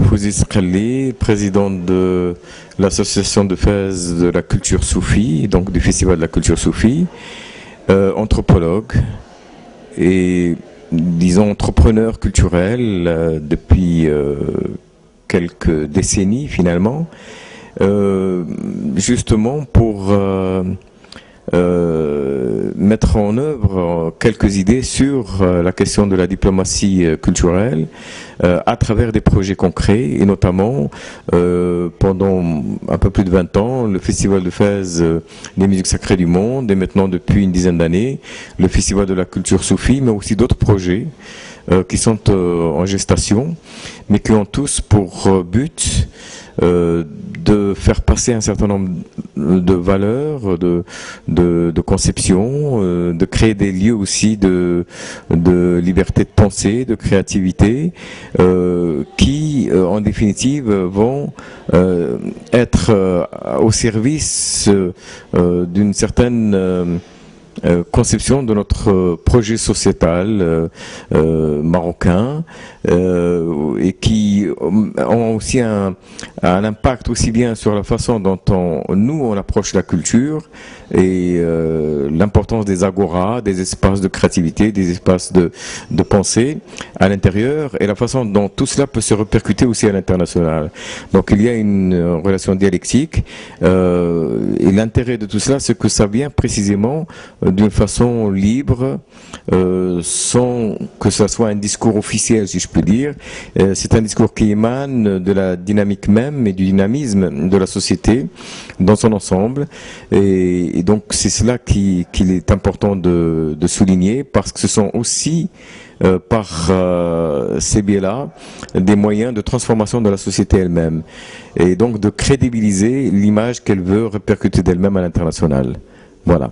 Fouzis Khalli, président de l'association de Fès de la culture soufie, donc du Festival de la culture soufie, anthropologue et, disons, entrepreneur culturel depuis quelques décennies finalement, justement pour mettre en œuvre quelques idées sur la question de la diplomatie culturelle à travers des projets concrets et notamment pendant un peu plus de 20 ans le Festival de Fès des musiques sacrées du monde et maintenant depuis une dizaine d'années le Festival de la culture soufie, mais aussi d'autres projets qui sont en gestation mais qui ont tous pour but de faire passer un certain nombre de valeurs, de conceptions, de créer des lieux aussi de liberté de pensée, de créativité, qui, en définitive, vont être au service d'une certaine conception de notre projet sociétal marocain et qui ont aussi un impact aussi bien sur la façon dont nous on approche la culture et l'importance des agoras, des espaces de créativité, des espaces de pensée à l'intérieur et la façon dont tout cela peut se répercuter aussi à l'international. Donc il y a une relation dialectique et l'intérêt de tout cela c'est que ça vient précisément d'une façon libre, sans que ce soit un discours officiel, si je peux dire. C'est un discours qui émane de la dynamique même et du dynamisme de la société dans son ensemble. Et donc c'est cela qu'il est important de souligner, parce que ce sont aussi par ces biais-là des moyens de transformation de la société elle-même et donc de crédibiliser l'image qu'elle veut répercuter d'elle-même à l'international. Voilà.